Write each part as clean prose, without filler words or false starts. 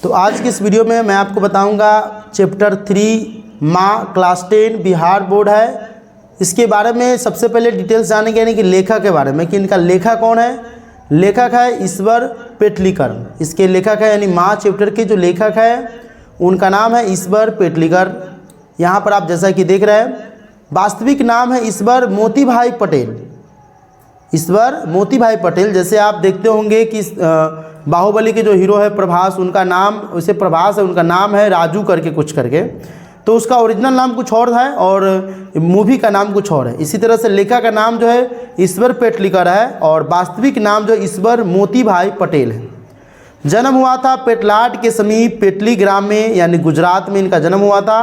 तो आज की इस वीडियो में मैं आपको बताऊंगा चैप्टर 3 माँ क्लास 10 बिहार बोर्ड है। इसके बारे में सबसे पहले डिटेल्स जानेंगे, यानी कि लेखक के बारे में कि इनका लेखक कौन है। लेखक है ईश्वर पेटलीकर। इसके लेखक है यानी माँ चैप्टर के जो लेखक है उनका नाम है ईश्वर पेटलीकर। यहाँ पर आप जैसा कि देख रहे हैं वास्तविक नाम है ईश्वर मोतीभाई पटेल। ईश्वर मोतीभाई पटेल, जैसे आप देखते होंगे कि बाहुबली के जो हीरो है प्रभास, उनका नाम वैसे प्रभास है, उनका नाम है राजू करके कुछ करके, तो उसका ओरिजिनल नाम कुछ और है और मूवी का नाम कुछ और है। इसी तरह से लेखक का नाम जो है ईश्वर पेटलीकर है और वास्तविक नाम जो ईश्वर मोतीभाई पटेल है। जन्म हुआ था पेटलाड के समीप पेटली ग्राम में, यानी गुजरात में इनका जन्म हुआ था।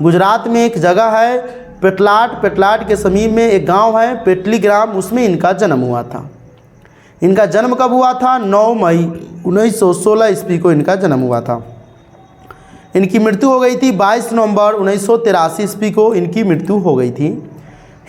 गुजरात में एक जगह है पेटलाड के समीप में एक गांव है पेटली ग्राम, उसमें इनका जन्म हुआ था। इनका जन्म कब हुआ था? 9 मई 1916 ईस्वी को इनका जन्म हुआ था। इनकी मृत्यु हो गई थी 22 नवंबर 1983 ईस्वी को इनकी मृत्यु हो गई थी।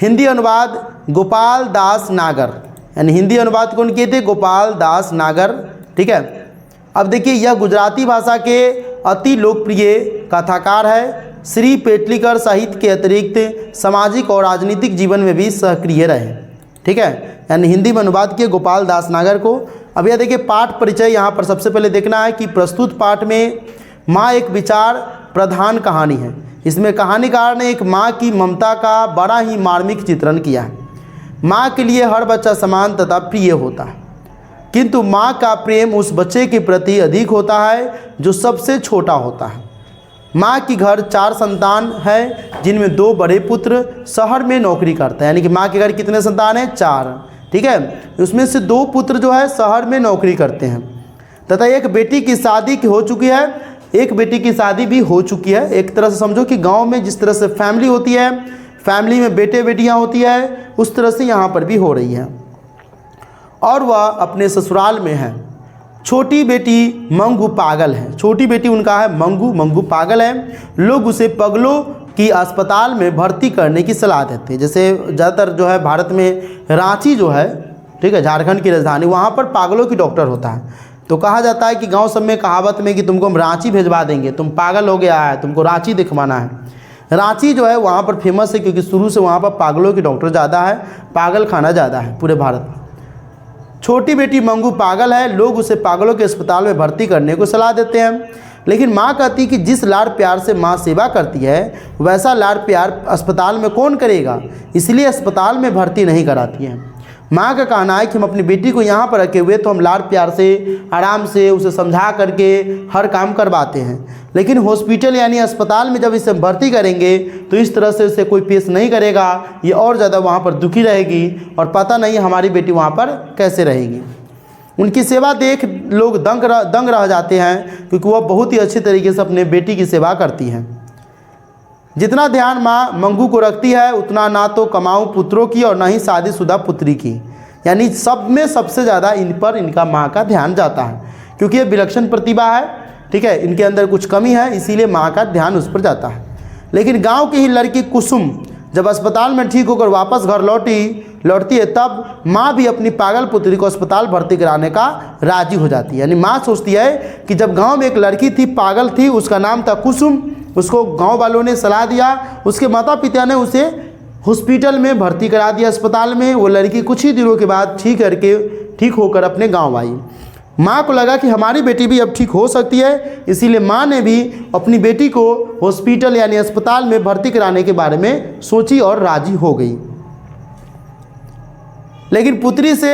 हिंदी अनुवाद गोपाल दास नागर, यानी हिंदी अनुवाद कौन किए थे? गोपाल दास नागर। ठीक है, अब देखिए यह गुजराती भाषा के अति लोकप्रिय कथाकार है। श्री पेटलीकर साहित्य के अतिरिक्त सामाजिक और राजनीतिक जीवन में भी सक्रिय रहे। ठीक है, यानी हिंदी में अनुवाद किए गोपाल दास नागर को। अब यह देखिए पाठ परिचय यहाँ पर सबसे पहले देखना है कि प्रस्तुत पाठ में माँ एक विचार प्रधान कहानी है। इसमें कहानीकार ने एक माँ की ममता का बड़ा ही मार्मिक चित्रण किया है। माँ के लिए हर बच्चा समान तथा प्रिय होता है, किंतु माँ का प्रेम उस बच्चे के प्रति अधिक होता है जो सबसे छोटा होता है। माँ की घर 4 संतान है, जिनमें 2 बड़े पुत्र शहर में नौकरी करते हैं। यानी कि माँ के घर कितने संतान हैं? 4। ठीक है, उसमें से 2 पुत्र जो है शहर में नौकरी करते हैं तथा एक बेटी की शादी हो चुकी है। एक बेटी की शादी भी हो चुकी है। एक तरह से समझो कि गांव में जिस तरह से फैमिली होती है, फैमिली में बेटे बेटियां होती है, उस तरह से यहाँ पर भी हो रही है और वह अपने ससुराल में है। छोटी बेटी मंगू पागल है। छोटी बेटी उनका है मंगू पागल है। लोग उसे पगलों की अस्पताल में भर्ती करने की सलाह देते हैं। जैसे ज़्यादातर जो है भारत में रांची जो है, ठीक है, झारखंड की राजधानी, वहाँ पर पागलों की डॉक्टर होता है। तो कहा जाता है कि गांव सब में कहावत में कि तुमको हम रांची भेजवा देंगे, तुम पागल हो गया है, तुमको रांची दिखवाना है। रांची जो है वहाँ पर फेमस है क्योंकि शुरू से वहाँ पर पागलों की डॉक्टर ज़्यादा है, पागल खाना ज़्यादा है पूरे भारत में। छोटी बेटी मंगू पागल है। लोग उसे पागलों के अस्पताल में भर्ती करने को सलाह देते हैं, लेकिन माँ कहती है कि जिस लाड़ प्यार से माँ सेवा करती है वैसा लाड़ प्यार अस्पताल में कौन करेगा, इसलिए अस्पताल में भर्ती नहीं कराती है। माँ का कहना है कि हम अपनी बेटी को यहाँ पर रखे हुए तो हम लाड़ प्यार से आराम से उसे समझा करके हर काम करवाते हैं, लेकिन हॉस्पिटल यानी अस्पताल में जब इसे भर्ती करेंगे तो इस तरह से उसे कोई पेश नहीं करेगा, ये और ज़्यादा वहाँ पर दुखी रहेगी और पता नहीं हमारी बेटी वहाँ पर कैसे रहेगी। उनकी सेवा देख लोग दंग रह जाते हैं क्योंकि वह बहुत ही अच्छी तरीके से अपने बेटी की सेवा करती हैं। जितना ध्यान माँ मंगू को रखती है उतना ना तो कमाऊ पुत्रों की और ना ही शादीशुदा पुत्री की, यानी सब में सबसे ज़्यादा इन पर इनका माँ का ध्यान जाता है क्योंकि ये विलक्षण प्रतिभा है। ठीक है, इनके अंदर कुछ कमी है, इसीलिए माँ का ध्यान उस पर जाता है। लेकिन गांव की ही लड़की कुसुम जब अस्पताल में ठीक होकर वापस घर लौटती है तब माँ भी अपनी पागल पुत्री को अस्पताल भर्ती कराने का राजी हो जाती है। यानी माँ सोचती है कि जब गांव में एक लड़की थी, पागल थी, उसका नाम था कुसुम, उसको गांव वालों ने सलाह दिया, उसके माता पिता ने उसे हॉस्पिटल में भर्ती करा दिया अस्पताल में। वो लड़की कुछ ही दिनों के बाद ठीक होकर अपने गाँव आई। माँ को लगा कि हमारी बेटी भी अब ठीक हो सकती है, इसीलिए माँ ने भी अपनी बेटी को हॉस्पिटल यानी अस्पताल में भर्ती कराने के बारे में सोची और राजी हो गई। लेकिन पुत्री से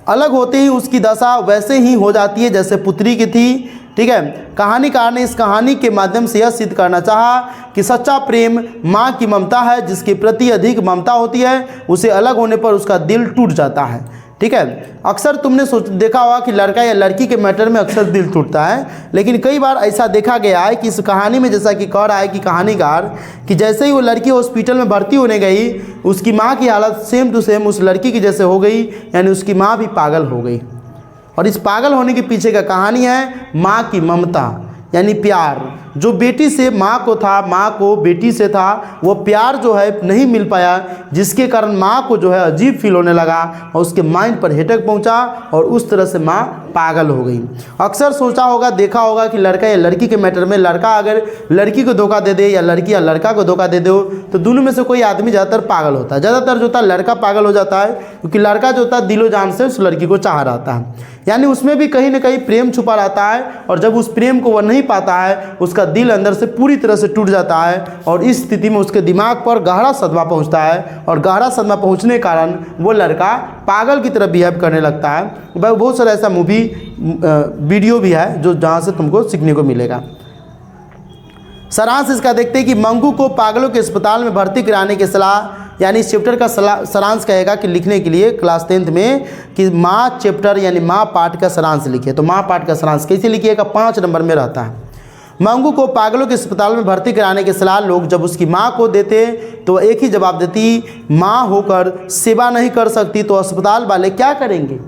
अलग होते ही उसकी दशा वैसे ही हो जाती है जैसे पुत्री की थी। ठीक है, कहानीकार ने इस कहानी के माध्यम से यह सिद्ध करना चाहा कि सच्चा प्रेम माँ की ममता है। जिसके प्रति अधिक ममता होती है उसे अलग होने पर उसका दिल टूट जाता है। ठीक है, अक्सर तुमने देखा होगा कि लड़का या लड़की के मैटर में अक्सर दिल टूटता है, लेकिन कई बार ऐसा देखा गया है कि इस कहानी में जैसा कि कह रहा है कि कहानीकार कि जैसे ही वो लड़की हॉस्पिटल में भर्ती होने गई उसकी माँ की हालत सेम टू सेम उस लड़की की जैसे हो गई, यानी उसकी माँ भी पागल हो गई। और इस पागल होने के पीछे का कहानी है माँ की ममता, यानी प्यार। जो बेटी से माँ को था, माँ को बेटी से था, वो प्यार जो है नहीं मिल पाया, जिसके कारण माँ को जो है अजीब फील होने लगा और उसके माइंड पर हेडेक पहुंचा और उस तरह से माँ पागल हो गई। अक्सर सोचा होगा, देखा होगा कि लड़का या लड़की के मैटर में लड़का अगर लड़की को धोखा दे दे या लड़की या लड़का को धोखा दे दो तो दोनों में से कोई आदमी ज़्यादातर पागल होता है। ज़्यादातर जो होता है लड़का पागल हो जाता है, क्योंकि लड़का जो होता है दिलो जान से उस लड़की को चाह रहता है, यानी उसमें भी कहीं ना कहीं प्रेम छुपा रहता है और जब उस प्रेम को वह नहीं पाता है उसका दिल अंदर से पूरी तरह से टूट जाता है और इस स्थिति में उसके दिमाग पर गहरा सदमा पहुंचता है और गहरा सदमा पहुंचने के कारण वो लड़का पागल की तरह बिहेव करने लगता है। भाई बहुत सारा ऐसा मूवी वीडियो भी है जो जहाँ से तुमको सीखने को मिलेगा। सारांश इसका देखते हैं कि मंगू को पागलों के अस्पताल में भर्ती कराने की सलाह, यानी इस चैप्टर का सारांश कहेगा कि लिखने के लिए क्लास 10th में कि माँ चैप्टर यानी माँ पाठ का सारांश लिखे। तो माँ पाठ का सारांश कैसे लिखिएगा, 5 नंबर में रहता है। मंगू को पागलों के अस्पताल में भर्ती कराने की सलाह लोग जब उसकी माँ को देते तो एक ही जवाब देती, माँ होकर सेवा नहीं कर सकती तो अस्पताल वाले क्या करेंगे।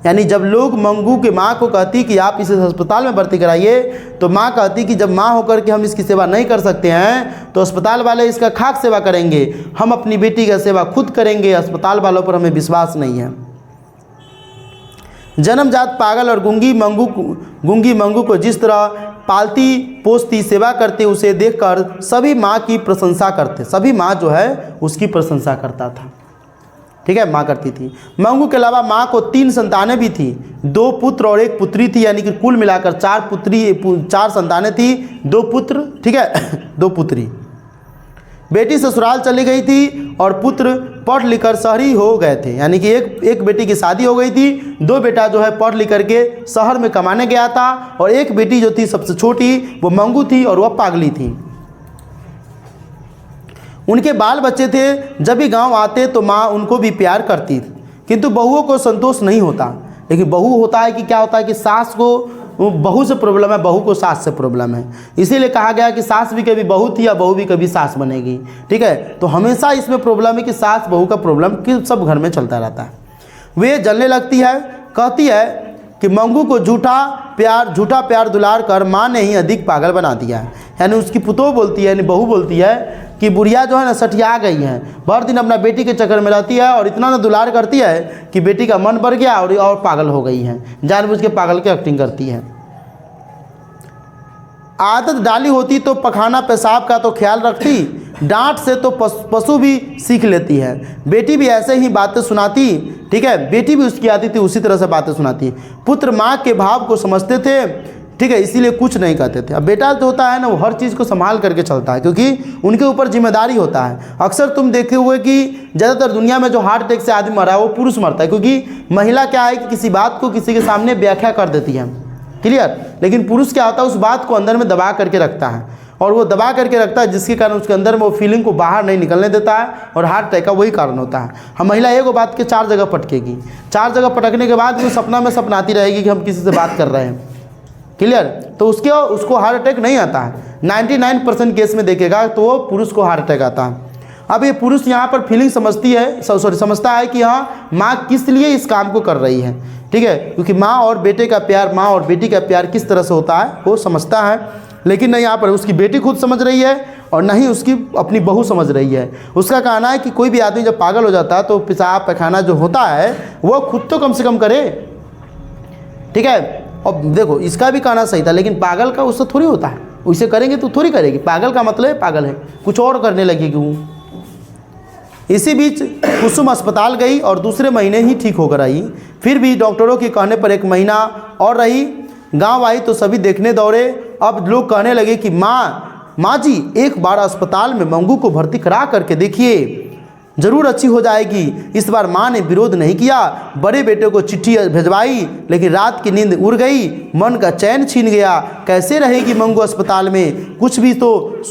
यानी जब लोग मंगू के माँ को कहती कि आप इसे अस्पताल में भर्ती कराइए तो माँ कहती कि जब माँ होकर के हम इसकी सेवा नहीं कर सकते हैं तो अस्पताल वाले इसका खाक सेवा करेंगे, हम अपनी बेटी का सेवा खुद करेंगे, अस्पताल वालों पर हमें विश्वास नहीं है। जन्मजात पागल और गूंगी मंगू को जिस तरह पालती पोसती सेवा करते उसे देखकर सभी माँ की प्रशंसा करते, सभी माँ जो है उसकी प्रशंसा करता था। ठीक है, माँ करती थी। मंगू के अलावा माँ को 3 संतानें भी थी, 2 पुत्र और 1 पुत्री थी, यानी कि कुल मिलाकर 4 संतानें थी, 2 पुत्र, ठीक है 2 पुत्री। बेटी ससुराल चली गई थी और पुत्र पढ़ लिख कर शहरी हो गए थे, यानी कि एक बेटी की शादी हो गई थी, 2 बेटा जो है पढ़ लिख करके शहर में कमाने गया था और एक बेटी जो थी सबसे छोटी वो मंगू थी और वह पागली थी। उनके बाल बच्चे थे, जब भी गांव आते तो माँ उनको भी प्यार करती, किंतु बहुओं को संतोष नहीं होता। लेकिन बहू होता है कि क्या होता है कि सास को बहू से प्रॉब्लम है, बहू को सास से प्रॉब्लम है, इसीलिए कहा गया कि सास भी कभी बहू थी या बहू भी कभी सास बनेगी। ठीक है, तो हमेशा इसमें प्रॉब्लम है कि सास बहू का प्रॉब्लम कि सब घर में चलता रहता है। वे जलने लगती है, कहती है कि मंगू को झूठा प्यार दुलार कर माँ ने ही अधिक पागल बना दिया है। यानी उसकी पुतोह बोलती है, यानी बहू बोलती है कि बुढ़िया जो है ना सठिया गई है, भर दिन अपना बेटी के चक्कर में रहती है और इतना ना दुलार करती है कि बेटी का मन बढ़ गया और पागल हो गई है, जानबूझ के पागल की एक्टिंग करती है। आदत डाली होती तो पखाना पेशाब का तो ख्याल रखती, डांट से तो पशु भी सीख लेती है। बेटी भी ऐसे ही बातें सुनाती, ठीक है, बेटी भी उसकी आती थी उसी तरह से बातें सुनाती। पुत्र माँ के भाव को समझते थे, ठीक है, इसीलिए कुछ नहीं कहते थे। अब बेटा जो होता है ना वो हर चीज़ को संभाल करके चलता है क्योंकि उनके ऊपर जिम्मेदारी होता है। अक्सर तुम देखे हुए कि ज़्यादातर दुनिया में जो हार्ट अटैक से आदमी मरा है वो पुरुष मरता है, क्योंकि महिला क्या है कि किसी बात को किसी के सामने व्याख्या कर देती है, क्लियर, लेकिन पुरुष क्या होता है उस बात को अंदर में दबा करके रखता है और वो दबा करके रखता है जिसके कारण उसके अंदर में वो फीलिंग को बाहर नहीं निकलने देता है और हार्ट अटैक का वही कारण होता है। हम महिला एक बात के 4 जगह पटकेगी, 4 जगह पटकने के बाद वो सपना में सपनाती रहेगी कि हम किसी से बात कर रहे हैं, क्लियर, तो उसको हार्ट अटैक नहीं आता है। 99% केस में देखेगा तो वो पुरुष को हार्ट अटैक आता है। अब ये पुरुष यहाँ पर फीलिंग समझता है कि हाँ माँ किस लिए इस काम को कर रही है, ठीक है, क्योंकि माँ और बेटे का प्यार, माँ और बेटी का प्यार किस तरह से होता है वो समझता है, लेकिन नहीं यहाँ पर उसकी बेटी खुद समझ रही है और नहीं उसकी अपनी बहू समझ रही है। उसका कहना है कि कोई भी आदमी जब पागल हो जाता है तो पेशाब पैखाना जो होता है वो खुद तो कम से कम करे, ठीक है। और देखो इसका भी कहना सही था, लेकिन पागल का उससे थोड़ी होता है, उसे करेंगे तो थोड़ी करेगी, पागल का मतलब पागल है, कुछ और करने लगेगी वो। इसी बीच कुसुम अस्पताल गई और दूसरे महीने ही ठीक होकर आई, फिर भी डॉक्टरों के कहने पर 1 महीना और रही। गांव आई तो सभी देखने दौड़े। अब लोग कहने लगे कि माँ जी एक बार अस्पताल में मंगू को भर्ती करा करके देखिए, ज़रूर अच्छी हो जाएगी। इस बार माँ ने विरोध नहीं किया, बड़े बेटे को चिट्ठी भिजवाई, लेकिन रात की नींद उड़ गई, मन का चैन छीन गया। कैसे रहेगी मंगू अस्पताल में, कुछ भी तो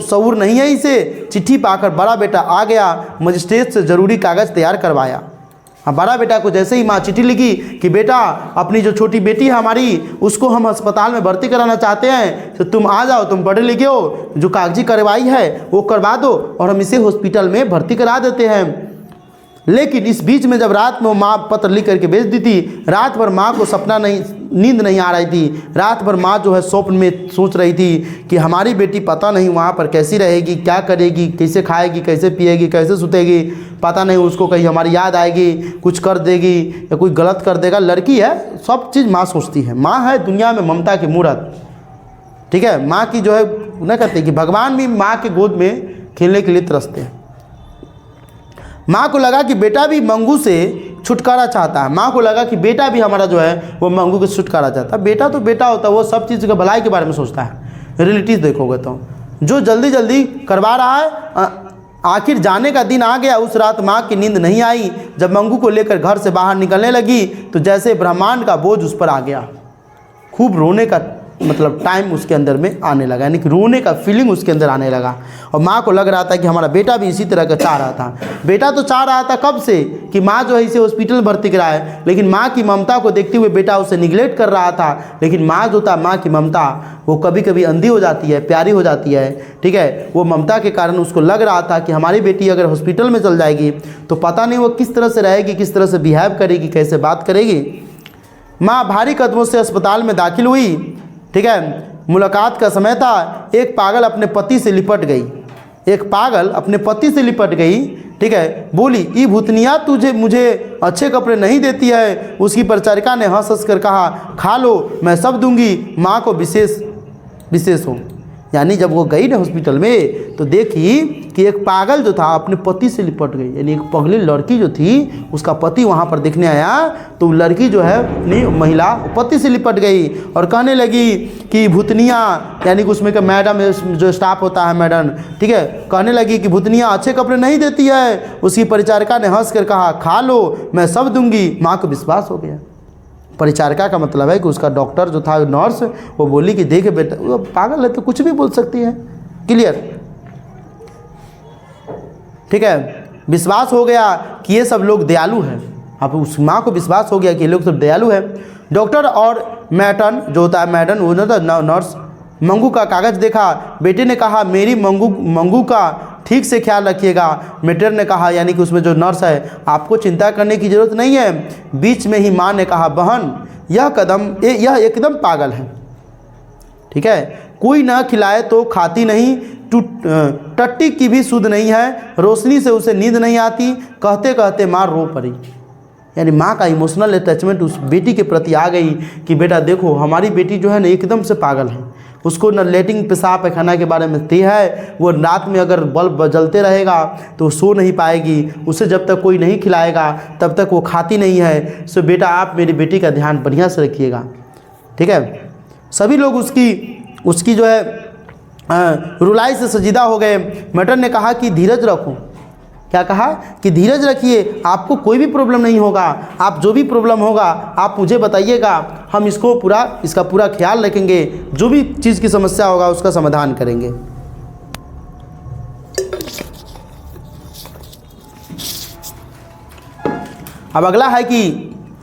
शऊर नहीं है इसे। चिट्ठी पाकर बड़ा बेटा आ गया, मजिस्ट्रेट से ज़रूरी कागज़ तैयार करवाया। हाँ, बड़ा बेटा को जैसे ही माँ चिट्ठी लिखी कि बेटा अपनी जो छोटी बेटी है हमारी उसको हम अस्पताल में भर्ती कराना चाहते हैं, तो तुम आ जाओ, तुम पढ़े लिखे हो, जो कागजी कार्रवाई है वो करवा दो और हम इसे हॉस्पिटल में भर्ती करा देते हैं। लेकिन इस बीच में जब रात में माँ पत्र लिख करके भेज दी थी, रात भर माँ को सपना नहीं नींद नहीं आ रही थी। रात भर माँ जो है स्वप्न में सोच रही थी कि हमारी बेटी पता नहीं वहाँ पर कैसी रहेगी, क्या करेगी, कैसे खाएगी, कैसे पिएगी, कैसे सुतेगी, पता नहीं उसको कहीं हमारी याद आएगी, कुछ कर देगी या कोई गलत कर देगा। लड़की है, सब चीज़ माँ सोचती है। माँ है दुनिया में ममता की मूरत, ठीक है। माँ की जो है न कहते कि भगवान भी माँ के गोद में खेलने के लिए तरसते हैं। माँ को लगा कि बेटा भी मंगू से छुटकारा चाहता है। माँ को लगा कि बेटा भी हमारा जो है वो मंगू के छुटकारा चाहता है। बेटा तो बेटा होता है, वो सब चीज़ के भलाई के बारे में सोचता है। रिलेटिव देखोगे तो जो जल्दी जल्दी करवा रहा है, आखिर जाने का दिन आ गया। उस रात माँ की नींद नहीं आई। जब मंगू को लेकर घर से बाहर निकलने लगी तो जैसे ब्रह्मांड का बोझ उस पर आ गया। खूब रोने का मतलब टाइम उसके अंदर में आने लगा, यानी कि रोने का फीलिंग उसके अंदर आने लगा। और माँ को लग रहा था कि हमारा बेटा भी इसी तरह का चाह रहा था। बेटा तो चाह रहा था कब से कि माँ जो है इसे हॉस्पिटल में भर्ती कराए, लेकिन माँ की ममता को देखते हुए बेटा उसे निगलेक्ट कर रहा था। लेकिन माँ जो था, माँ की ममता वो कभी कभी अंधी हो जाती है, प्यारी हो जाती है, ठीक है। वो ममता के कारण उसको लग रहा था कि हमारी बेटी अगर हॉस्पिटल में चल जाएगी तो पता नहीं वो किस तरह से रहेगी, किस तरह से बिहेव करेगी, कैसे बात करेगी। माँ भारी कदमों से अस्पताल में दाखिल हुई, ठीक है। मुलाकात का समय था। एक पागल अपने पति से लिपट गई, एक पागल अपने पति से लिपट गई, ठीक है। बोली, ई भूतनिया तुझे मुझे अच्छे कपड़े नहीं देती है। उसकी परिचारिका ने हंस हंस कर कहा, खा लो, मैं सब दूंगी, माँ को विशेष हो। यानी जब वो गई ना हॉस्पिटल में तो देखी कि एक पागल जो था अपने पति से लिपट गई। यानी एक पगली लड़की जो थी उसका पति वहाँ पर देखने आया तो लड़की जो है अपनी महिला पति से लिपट गई और कहने लगी कि भूतनिया, यानी कि उसमें का मैडम जो स्टाफ होता है मैडम, ठीक है, कहने लगी कि भूतनिया अच्छे कपड़े नहीं देती है। उसकी परिचारिका ने हंस कर कहा, खा लो, मैं सब दूंगी। माँ को विश्वास हो गया। परिचारिका का मतलब है कि उसका डॉक्टर जो था, नर्स, वो बोली कि देखे बेटा, वो पागल है तो कुछ भी बोल सकती है। क्लियर, ठीक है। विश्वास हो गया कि ये सब लोग दयालु हैं। अब उस माँ को विश्वास हो गया कि ये लोग सब दयालु हैं। डॉक्टर और मैडम जो होता है, मैडम वो नर्स, मंगू का कागज़ देखा। बेटे ने कहा, मेरी मंगू का ठीक से ख्याल रखिएगा। मेटर ने कहा, यानी कि उसमें जो नर्स है, आपको चिंता करने की ज़रूरत नहीं है। बीच में ही माँ ने कहा, बहन यह एकदम पागल है, ठीक है। कोई ना खिलाए तो खाती नहीं, टट्टी की भी सुध नहीं है, रोशनी से उसे नींद नहीं आती। कहते कहते माँ रो पड़ी। यानी माँ का इमोशनल अटैचमेंट उस बेटी के प्रति आ गई कि बेटा देखो हमारी बेटी जो है ना एकदम से पागल है। उसको न लेटिंग पेशाब पैखाना के बारे में तय है। वो रात में अगर बल्ब जलते रहेगा तो सो नहीं पाएगी। उसे जब तक कोई नहीं खिलाएगा तब तक वो खाती नहीं है। सो बेटा आप मेरी बेटी का ध्यान बढ़िया से रखिएगा, ठीक है। सभी लोग उसकी जो है रुलाई से सजीदा हो गए। मैटर ने कहा कि धीरज रखो। क्या कहा कि धीरज रखिए, आपको कोई भी प्रॉब्लम नहीं होगा। आप जो भी प्रॉब्लम होगा आप मुझे बताइएगा, हम इसका पूरा ख्याल रखेंगे। जो भी चीज़ की समस्या होगा उसका समाधान करेंगे। अब अगला है कि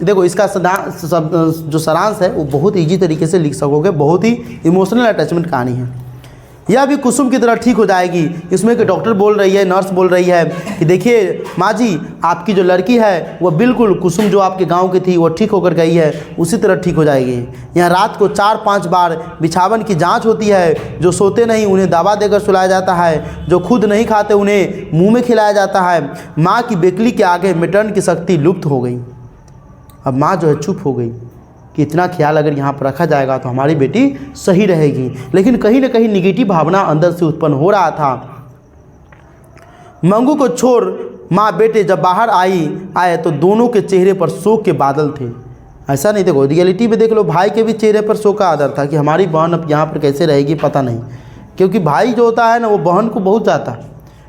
देखो इसका जो सारांश है वो बहुत ईजी तरीके से लिख सकोगे। बहुत ही इमोशनल अटैचमेंट कहानी है। यह भी कुसुम की तरह ठीक हो जाएगी। इसमें कि डॉक्टर बोल रही है, नर्स बोल रही है कि देखिए माँ जी, आपकी जो लड़की है वो बिल्कुल कुसुम जो आपके गांव की थी वो ठीक होकर गई है, उसी तरह ठीक हो जाएगी। यहाँ रात को 4-5 बार बिछावन की जांच होती है। जो सोते नहीं उन्हें दवा देकर सुलाया जाता है, जो खुद नहीं खाते उन्हें मुँह में खिलाया जाता है। माँ की बेकली के आगे मिटन की शक्ति लुप्त हो गई। अब माँ जो है चुप हो गई कि इतना ख्याल अगर यहाँ पर रखा जाएगा तो हमारी बेटी सही रहेगी। लेकिन कहीं ना कहीं निगेटिव भावना अंदर से उत्पन्न हो रहा था। मंगू को छोड़ माँ बेटे जब बाहर आए तो दोनों के चेहरे पर शोक के बादल थे। ऐसा नहीं, देखो रियलिटी में देख लो, भाई के भी चेहरे पर शोक का आदर था कि हमारी बहन अब यहाँ पर कैसे रहेगी पता नहीं। क्योंकि भाई जो होता है ना वो बहन को बहुत चाहता है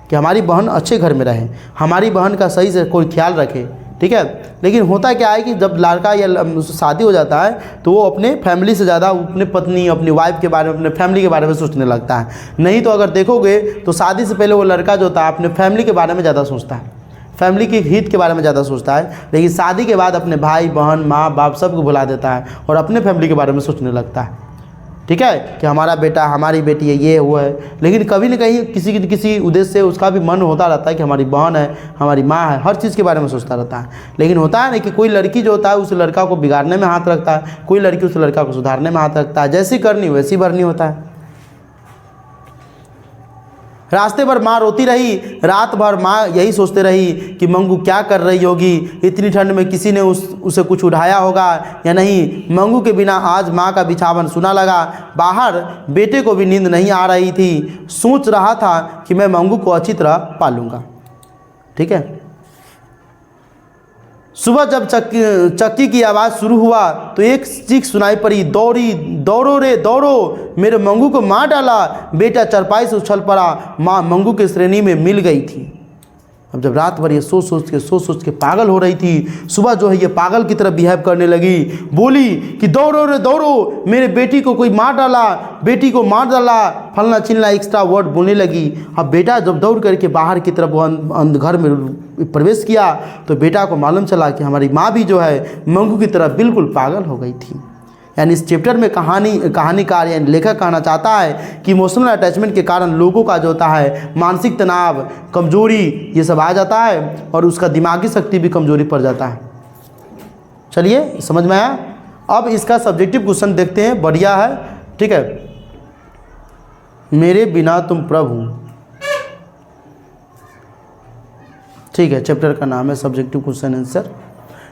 कि हमारी बहन अच्छे घर में रहे, हमारी बहन का सही से कोई ख्याल रखे, ठीक है। लेकिन होता क्या है कि जब लड़का या शादी हो जाता है तो वो अपने फैमिली से ज़्यादा अपने पत्नी, अपनी वाइफ के बारे में, अपने फैमिली के बारे में सोचने लगता है। नहीं तो अगर देखोगे तो शादी से पहले वो लड़का जो होता है अपने फैमिली के बारे में ज़्यादा सोचता है, फैमिली के हित के बारे में ज़्यादा सोचता है। लेकिन शादी के बाद अपने भाई बहन, माँ बाप सबको भुला देता है और अपने फैमिली के बारे में सोचने लगता है, ठीक है, कि हमारा बेटा हमारी बेटी है, ये हुआ है। लेकिन कभी न कहीं किसी उद्देश्य से उसका भी मन होता रहता है कि हमारी बहन है, हमारी माँ है, हर चीज़ के बारे में सोचता रहता है। लेकिन होता है ना कि कोई लड़की जो होता है उस लड़का को बिगाड़ने में हाथ रखता है, कोई लड़की उस लड़का को सुधारने में हाथ रखता है। जैसी करनी वैसी भरनी होता है। रास्ते भर माँ रोती रही, रात भर माँ यही सोचते रही कि मंगू क्या कर रही होगी, इतनी ठंड में किसी ने उसे कुछ उठाया होगा या नहीं। मंगू के बिना आज माँ का बिछावन सुना लगा। बाहर बेटे को भी नींद नहीं आ रही थी। सोच रहा था कि मैं मंगू को अच्छी तरह पालूंगा। ठीक है, सुबह जब चक्की की आवाज़ शुरू हुआ तो एक चीख सुनाई पड़ी, दौड़ो रे दौड़ो, मेरे मंगू को मार डाला। बेटा चरपाई से उछल पड़ा। माँ मंगू की श्रेणी में मिल गई थी। अब जब रात भर ये सोच के पागल हो रही थी, सुबह जो है ये पागल की तरह बिहेव करने लगी। बोली कि दौड़ो रे दौड़ो, मेरे बेटी को कोई मार डाला, बेटी को मार डाला, फलना चिल्ला एक्स्ट्रा वर्ड बोलने लगी। अब बेटा जब दौड़ करके बाहर की तरफ घर में प्रवेश किया तो बेटा को मालूम चला कि हमारी माँ भी जो है मंगू की तरह बिल्कुल पागल हो गई थी। यानी इस चैप्टर में कहानीकार यानी लेखक कहना चाहता है कि इमोशनल अटैचमेंट के कारण लोगों का जो होता है मानसिक तनाव, कमजोरी, ये सब आ जाता है और उसका दिमागी शक्ति भी कमजोरी पड़ जाता है। चलिए समझ में आया। अब इसका सब्जेक्टिव क्वेश्चन देखते हैं, बढ़िया है। ठीक है, मेरे बिना तुम प्रभु, ठीक है, चैप्टर का नाम है सब्जेक्टिव क्वेश्चन आंसर।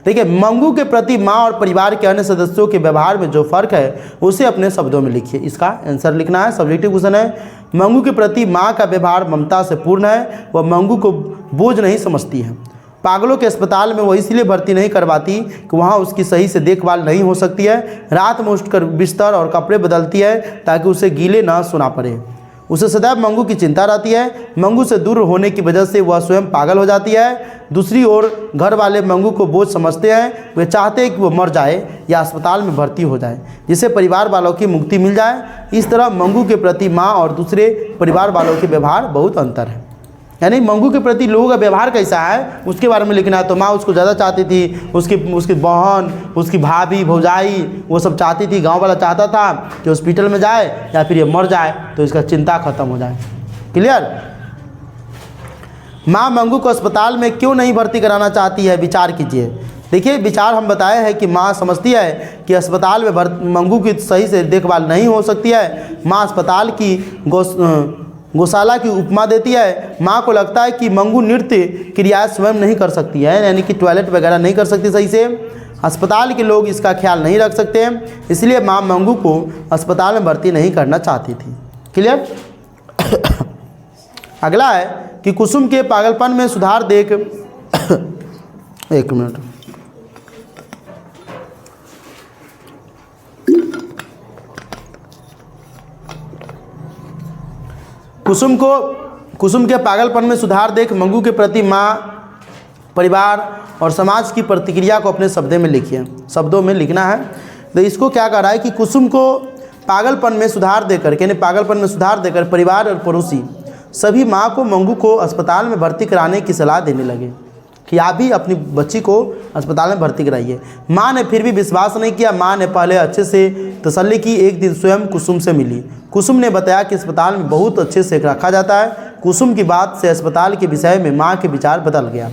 ठीक है, मंगू के प्रति माँ और परिवार के अन्य सदस्यों के व्यवहार में जो फर्क है उसे अपने शब्दों में लिखिए। इसका आंसर लिखना है। सब्जेक्टिव क्वेश्चन है, मंगू के प्रति माँ का व्यवहार ममता से पूर्ण है, वह मंगू को बोझ नहीं समझती है। पागलों के अस्पताल में वह इसलिए भर्ती नहीं करवाती कि वहाँ उसकी सही से देखभाल नहीं हो सकती है। रात में उठकर बिस्तर और कपड़े बदलती है ताकि उसे गीले ना सुना पड़े। उसे सदैव मंगू की चिंता रहती है। मंगू से दूर होने की वजह से वह स्वयं पागल हो जाती है। दूसरी ओर घर वाले मंगू को बोझ समझते हैं। वे चाहते हैं कि वो मर जाए या अस्पताल में भर्ती हो जाए, जिससे परिवार वालों की मुक्ति मिल जाए। इस तरह मंगू के प्रति माँ और दूसरे परिवार वालों के व्यवहार बहुत अंतर है। यानी मंगू के प्रति लोगों का व्यवहार कैसा है उसके बारे में लिखना है। तो माँ उसको ज़्यादा चाहती थी, उसकी बहन, उसकी भाभी, भौजाई, वो सब चाहती थी। गांव वाला चाहता था कि हॉस्पिटल में जाए या फिर ये मर जाए तो इसका चिंता खत्म हो जाए। क्लियर। माँ मंगू को अस्पताल में क्यों नहीं भर्ती कराना चाहती है, विचार कीजिए। देखिए विचार हम बताए हैं कि माँ समझती है कि अस्पताल में मंगू की सही से देखभाल नहीं हो सकती है। माँ अस्पताल की गौशाला की उपमा देती है। माँ को लगता है कि मंगू नृत्य क्रियाएं स्वयं नहीं कर सकती है, यानी कि टॉयलेट वगैरह नहीं कर सकती सही से। अस्पताल के लोग इसका ख्याल नहीं रख सकते, इसलिए माँ मंगू को अस्पताल में भर्ती नहीं करना चाहती थी। क्लियर। अगला है कि कुसुम के पागलपन में सुधार देख एक मिनट। कुसुम के पागलपन में सुधार देख मंगू के प्रति माँ, परिवार और समाज की प्रतिक्रिया को अपने शब्दों में लिखना है। तो इसको क्या कह रहा है कि कुसुम को पागलपन में सुधार देकर परिवार और पड़ोसी सभी माँ को मंगू को अस्पताल में भर्ती कराने की सलाह देने लगे कि आप भी अपनी बच्ची को अस्पताल में भर्ती कराइए। माँ ने फिर भी विश्वास नहीं किया। माँ ने पहले अच्छे से तसल्ली की। एक दिन स्वयं कुसुम से मिली। कुसुम ने बताया कि अस्पताल में बहुत अच्छे से रखा जाता है। कुसुम की बात से अस्पताल के विषय में माँ के विचार बदल गया।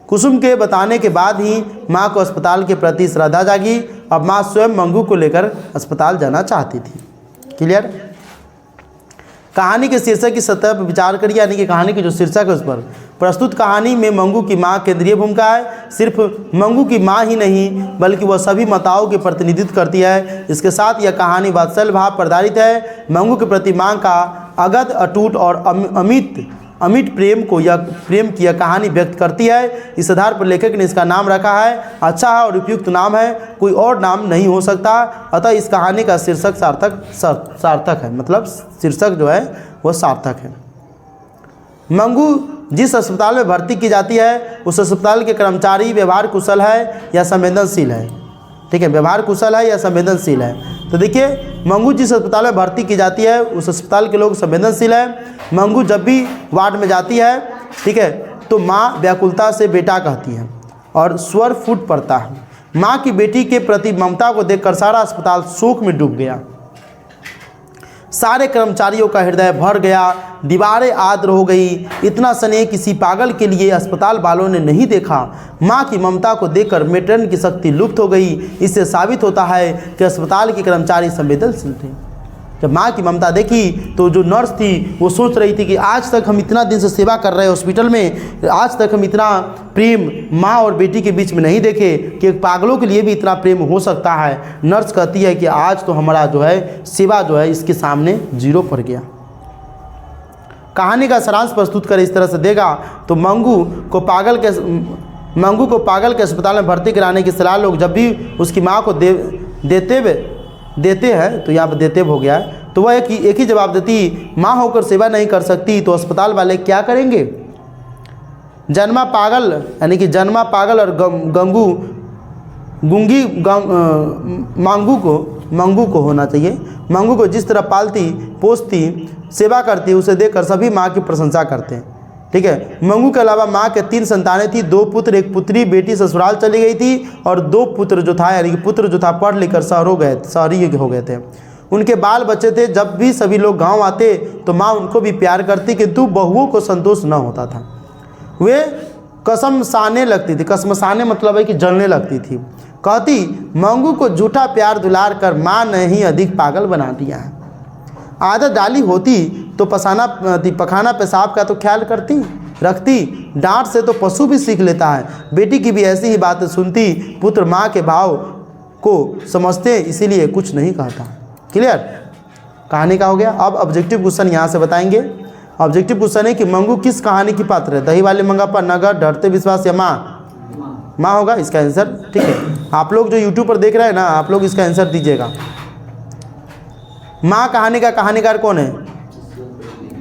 कुसुम के बताने के बाद ही माँ को अस्पताल के प्रति श्रद्धा जागी। अब माँ स्वयं मंगू को लेकर अस्पताल जाना चाहती थी। क्लियर। कहानी के शीर्षक की सतह पर विचार करिए, यानी कि कहानी की जो शीर्षक है उस पर। प्रस्तुत कहानी में मंगू की माँ केंद्रीय भूमिका है। सिर्फ मंगू की माँ ही नहीं बल्कि वह सभी माताओं के प्रतिनिधित्व करती है। इसके साथ यह कहानी वात्सल्य भाव पर आधारित है। मंगू के प्रति माँ का अगध, अटूट और अमिट प्रेम की यह कहानी व्यक्त करती है। इस आधार पर लेखक ने इसका नाम रखा है। अच्छा है और उपयुक्त नाम है, कोई और नाम नहीं हो सकता। अतः इस कहानी का शीर्षक सार्थक है, मतलब शीर्षक जो है वह सार्थक है। मंगू जिस अस्पताल में भर्ती की जाती है उस अस्पताल के कर्मचारी व्यवहार कुशल है या संवेदनशील है। ठीक है, व्यवहार कुशल है या संवेदनशील है। तो देखिए मंगू जिस अस्पताल में भर्ती की जाती है उस अस्पताल के लोग संवेदनशील है। मंगू जब भी वार्ड में जाती है, ठीक है, तो माँ व्याकुलता से बेटा कहती है और स्वर फूट पड़ता है। माँ की बेटी के प्रति ममता को देखकर सारा अस्पताल शोक में डूब गया। सारे कर्मचारियों का हृदय भर गया, दीवारें आर्द्र हो गई। इतना स्नेह किसी पागल के लिए अस्पताल वालों ने नहीं देखा। माँ की ममता को देखकर मेट्रन की शक्ति लुप्त हो गई। इससे साबित होता है कि अस्पताल के कर्मचारी संवेदनशील थे। जब माँ की ममता देखी तो जो नर्स थी वो सोच रही थी कि आज तक हम इतना दिन से सेवा कर रहे हैं हॉस्पिटल में, आज तक हम इतना प्रेम माँ और बेटी के बीच में नहीं देखे कि पागलों के लिए भी इतना प्रेम हो सकता है। नर्स कहती है कि आज तो हमारा जो है सेवा जो है इसके सामने जीरो पड़ गया। कहानी का सारांश प्रस्तुत कर इस तरह से देगा तो मंगू को पागल के अस्पताल में भर्ती कराने की सलाह लोग जब भी उसकी माँ को देते हैं, तो यहाँ पर देते हो गया है, तो वह एक ही जवाब देती, माँ होकर सेवा नहीं कर सकती तो अस्पताल वाले क्या करेंगे। जन्मा पागल यानी कि जन्मा पागल और मंगू को होना चाहिए। मंगू को जिस तरह पालती पोसती सेवा करती उसे देखकर सभी माँ की प्रशंसा करते हैं। ठीक है। मंगू के अलावा माँ के 3 संतानें थी, 2 पुत्र 1 पुत्री। बेटी ससुराल चली गई थी और 2 पुत्र जो था यानी कि पुत्र जो था पढ़ लिख कर शहरी हो गए थे। उनके बाल बच्चे थे। जब भी सभी लोग गांव आते तो माँ उनको भी प्यार करती, किंतु बहुओं को संतोष न होता था। वे कसमसाने लगती थी। कसमसाने मतलब है कि जलने लगती थी। कहती, मंगू को झूठा प्यार दुलार कर माँ ने ही अधिक पागल बना दिया है। आदत डाली होती तो पखाना पेशाब का तो ख्याल रखती। डांट से तो पशु भी सीख लेता है। बेटी की भी ऐसी ही बातें सुनती। पुत्र माँ के भाव को समझते इसीलिए कुछ नहीं कहता। क्लियर, कहानी का हो गया। अब ऑब्जेक्टिव क्वेश्चन यहाँ से बताएंगे। ऑब्जेक्टिव क्वेश्चन है कि मंगू किस कहानी की पात्र है। दही वाले मंगापा, नगर, डरते विश्वास या माँ होगा इसका आंसर। ठीक है, आप लोग जो यूट्यूब पर देख रहे हैं ना, आप लोग इसका आंसर दीजिएगा। माँ कहानी का कहानीकार कौन है?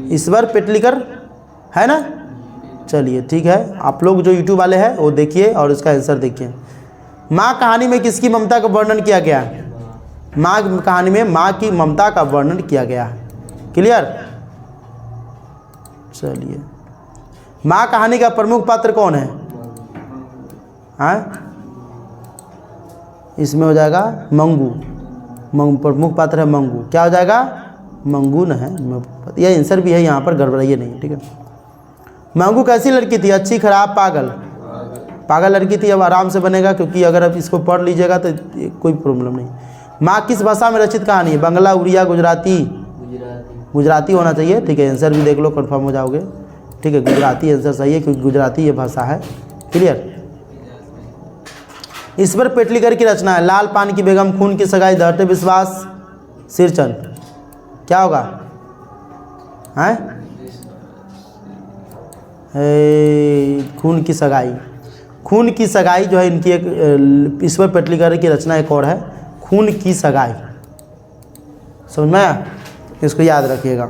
ईश्वर पेटलीकर है ना। चलिए ठीक है, आप लोग जो यूट्यूब वाले हैं वो देखिए और उसका आंसर देखिए। माँ कहानी में किसकी ममता का वर्णन किया गया है? माँ कहानी में माँ की ममता का वर्णन किया गया है। क्लियर। चलिए, माँ कहानी का प्रमुख पात्र कौन है? हाँ, इसमें हो जाएगा मंगू। प्रमुख पात्र है मंगू। क्या हो जाएगा? मंगू न है। यह आंसर भी है, यहाँ पर गड़बड़ाइए नहीं। ठीक है। मंगू कैसी लड़की थी? अच्छी, खराब, पागल लड़की थी। अब आराम से बनेगा क्योंकि अगर आप इसको पढ़ लीजिएगा तो कोई प्रॉब्लम नहीं। माँ किस भाषा में रचित कहानी है? बंगला, उड़िया, गुजराती होना चाहिए। ठीक है, आंसर भी देख लो, कंफर्म हो जाओगे। ठीक है, गुजराती आंसर सही है क्योंकि गुजराती ये भाषा है। क्लियर। ईश्वर पेटलीकर की रचना है। लाल पान की बेगम, खून की सगाई, धरते विश्वास, सिरचंद। क्या होगा? हैं? खून की सगाई। खून की सगाई जो है इनकी एक ईश्वर पेटलीकर की रचना एक और है, खून की सगाई। समझ में आया? इसको याद रखिएगा।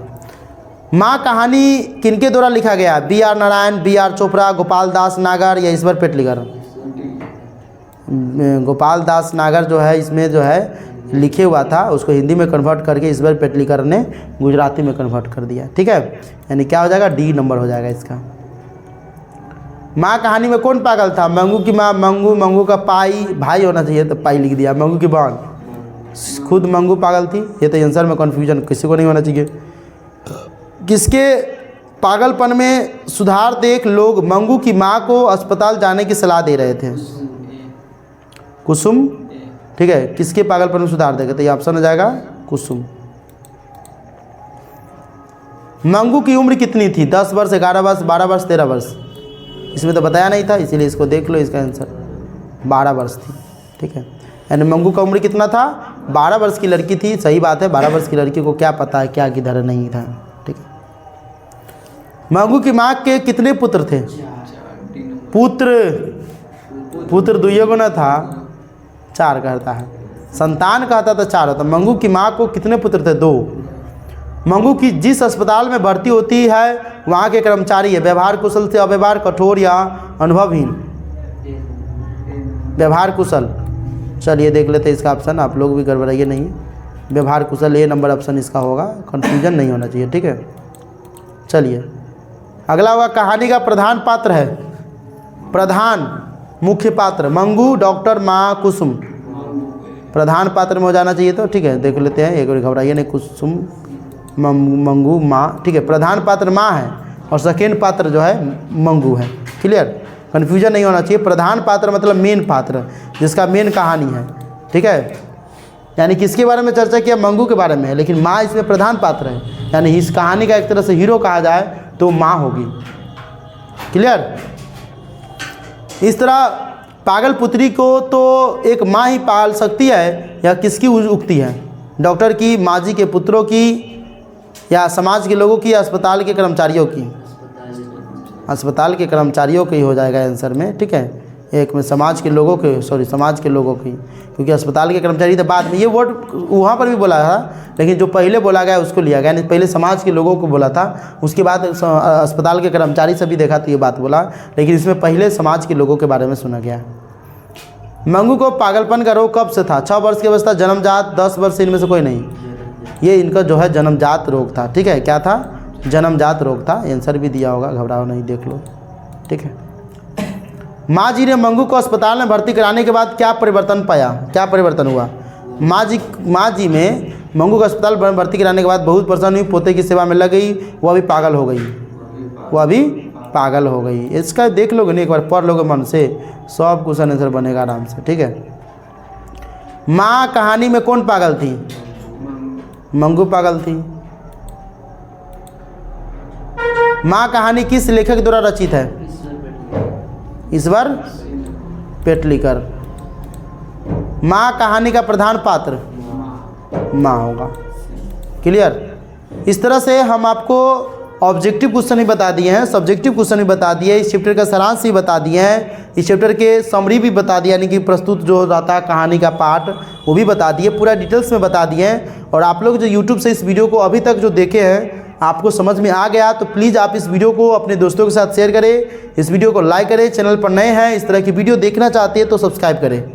माँ कहानी किनके द्वारा लिखा गया? B.R. नारायण, B.R. चोपड़ा, गोपाल दास नागर या ईश्वर पेटलीकर? गोपाल दास नागर जो है इसमें जो है लिखे हुआ था, उसको हिंदी में कन्वर्ट करके ईश्वर पेटलीकर ने गुजराती में कन्वर्ट कर दिया। ठीक है, यानी क्या हो जाएगा? D नंबर हो जाएगा इसका। माँ कहानी में कौन पागल था? मंगू की माँ। मंगू का भाई होना चाहिए, तो पाई लिख दिया। मंगू की बहन, खुद मंगू पागल थी। ये तो आंसर में कन्फ्यूजन किसी को नहीं होना चाहिए। किसके पागलपन में सुधार देख लोग मंगू की माँ को अस्पताल जाने की सलाह दे रहे थे? कुसुम। ठीक है, किसके पागलपन में सुधार देगा? तो ये ऑप्शन हो जाएगा कुसुम। मंगू की उम्र कितनी थी? 10 वर्ष, 11 वर्ष, 12 वर्ष, 13 वर्ष? इसमें तो बताया नहीं था, इसीलिए इसको देख लो। इसका आंसर 12 वर्ष थी। ठीक है, यानी मंगू का उम्र कितना था? 12 वर्ष की लड़की थी। सही बात है, 12 वर्ष की लड़की को क्या पता है क्या किधर नहीं था। ठीक है। मंगू की माँ के कितने पुत्र थे? पुत्र 2 गुना था, 4 कहता है। संतान कहता तो 4 होता। मंगू की माँ को कितने पुत्र थे? 2। मंगू की जिस अस्पताल में भर्ती होती है वहाँ के कर्मचारी है व्यवहार कुशल से अव्यवहार, कठोर या अनुभवहीन? व्यवहार कुशल। चलिए देख लेते हैं इसका ऑप्शन। आप लोग भी गड़बड़ाइए नहीं। व्यवहार कुशल A नंबर ऑप्शन इसका होगा, कन्फ्यूजन नहीं होना चाहिए। ठीक है। चलिए अगला होगा कहानी का प्रधान पात्र है। प्रधान मुख्य पात्र मंगू, डॉक्टर, माँ, कुसुम। प्रधान पात्र में हो जाना चाहिए। तो ठीक है, देख लेते हैं। एक बार घबराइए नहीं। कुसुम मंगू माँ, ठीक है। प्रधान पात्र माँ है और सेकेंड पात्र जो है मंगू है। क्लियर, कन्फ्यूजन नहीं होना चाहिए। प्रधान पात्र मतलब मेन पात्र, जिसका मेन कहानी है, ठीक है। यानी किसके बारे में चर्चा किया, मंगू के बारे में है, लेकिन माँ इसमें प्रधान पात्र है, यानी इस कहानी का एक तरह से हीरो कहा जाए तो माँ होगी। क्लियर। इस तरह पागल पुत्री को तो एक माँ ही पाल सकती है, या किसकी उक्ति है, डॉक्टर की, माँ जी के पुत्रों की, या समाज के लोगों की, या अस्पताल के कर्मचारियों की। अस्पताल के कर्मचारियों की हो जाएगा आंसर में, ठीक है। एक में समाज के लोगों के, समाज के लोगों की, क्योंकि अस्पताल के कर्मचारी तो बाद में, ये वर्ड वहाँ पर भी बोला था, लेकिन जो पहले बोला गया उसको लिया गया। यानी पहले समाज के लोगों को बोला था, उसके बाद अस्पताल के कर्मचारी से भी देखा तो ये बात बोला, लेकिन इसमें पहले समाज के लोगों के बारे में सुना गया। मंगू को पागलपन का रोग कब से था? 6 वर्ष की अवस्था, जन्मजात, 10 वर्ष से इनमें से कोई नहीं। ये इनका जो है जन्मजात रोग था, ठीक है। क्या था? जन्मजात रोग था। आंसर भी दिया होगा, घबराओ नहीं, देख लो, ठीक है। माँ जी ने मंगू को अस्पताल में भर्ती कराने के बाद क्या परिवर्तन पाया? क्या परिवर्तन हुआ? माँ जी में मंगू को अस्पताल में भर्ती कराने के बाद बहुत परेशान हुई, पोते की सेवा में लग गई, वह भी पागल हो गई, पागल हो गई। इसका देख लोगे नहीं, एक बार पढ़ लोगे मन से, सब क्वेश्चन आंसर बनेगा आराम से, ठीक है। माँ कहानी में कौन पागल थी? मंगू पागल थी। माँ कहानी किस लेखक द्वारा रचित है? ईश्वर पेटलीकर। माँ कहानी का प्रधान पात्र माँ होगा। क्लियर। इस तरह से हम आपको ऑब्जेक्टिव क्वेश्चन ही बता दिए हैं, सब्जेक्टिव क्वेश्चन भी बता दिए, इस चैप्टर का सारांश ही बता दिए हैं, इस चैप्टर के समरी भी बता दिया, यानी कि प्रस्तुत जो रहता है कहानी का पार्ट वो भी बता दिए, पूरा डिटेल्स में बता दिए हैं। और आप लोग जो यूट्यूब से इस वीडियो को अभी तक जो देखे हैं, आपको समझ में आ गया तो प्लीज़ आप इस वीडियो को अपने दोस्तों के साथ शेयर करें, इस वीडियो को लाइक करें, चैनल पर नए हैं, इस तरह की वीडियो देखना चाहते हैं तो सब्सक्राइब करें।